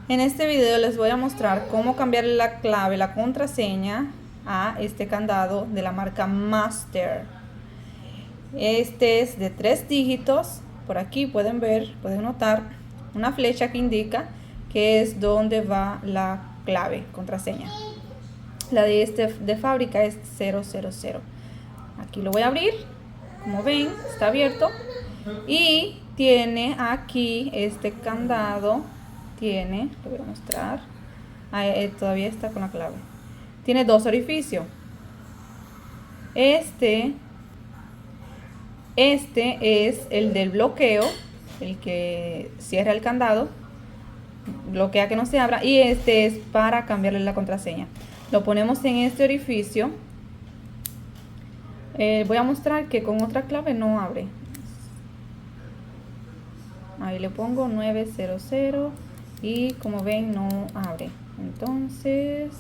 En este video les voy a mostrar cómo cambiarle la clave, la contraseña a este candado de la marca Master. Este es de 3 dígitos. Por aquí pueden ver, pueden notar una flecha que indica que es donde va la clave, contraseña. La de este de fábrica es 000. Aquí lo voy a abrir. Como ven, está abierto. Y tiene aquí este candado. Tiene, lo voy a mostrar. Todavía está con la clave. Tiene 2 orificios. Este es el del bloqueo, el que cierra el candado, bloquea que no se abra, y este es para cambiarle la contraseña. Lo ponemos en este orificio. Voy a mostrar que con otra clave no abre. Ahí le pongo 900 y como ven no abre. Entonces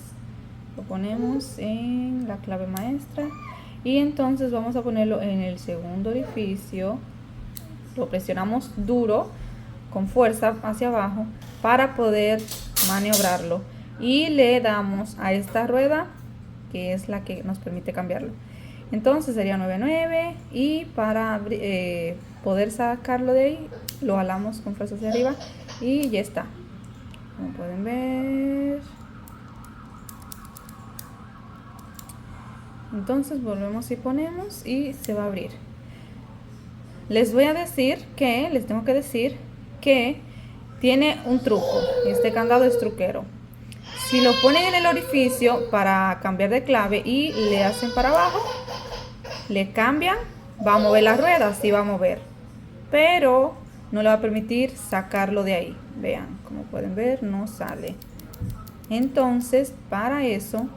lo ponemos en la clave maestra y entonces vamos a ponerlo en el segundo orificio. Lo presionamos duro con fuerza hacia abajo para poder maniobrarlo y le damos a esta rueda que es la que nos permite cambiarlo. Entonces sería 99 y para poder sacarlo de ahí lo jalamos con fuerza hacia arriba y ya está. Como pueden ver. Entonces volvemos y ponemos y se va a abrir. Les tengo que decir que tiene un truco. Este candado es truquero. Si lo ponen en el orificio para cambiar de clave y le hacen para abajo, le cambian, va a mover la rueda, sí va a mover, pero no le va a permitir sacarlo de ahí. Vean, como pueden ver, no sale. Entonces, para eso,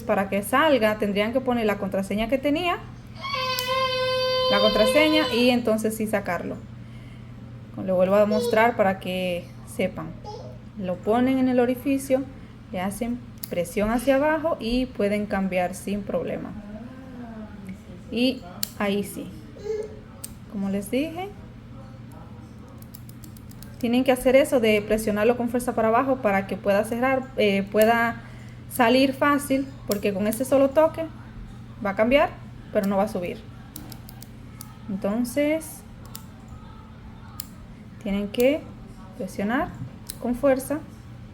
para que salga, tendrían que poner la contraseña que tenía, la contraseña, y entonces sí sacarlo. Lo vuelvo a mostrar para que sepan. Lo ponen en el orificio, le hacen presión hacia abajo y pueden cambiar sin problema. Y ahí sí, como les dije, tienen que hacer eso de presionarlo con fuerza para abajo para que pueda cerrar, pueda salir fácil, porque con ese solo toque va a cambiar, pero no va a subir. Entonces tienen que presionar con fuerza.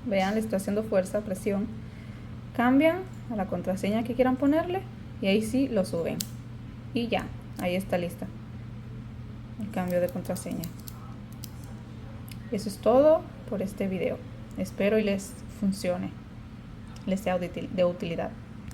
Vean, le estoy haciendo fuerza, presión. Cambian a la contraseña que quieran ponerle y ahí sí lo suben. Y ya, ahí está lista el cambio de contraseña. Eso es todo por este video. Espero y les funcione, les sea de utilidad.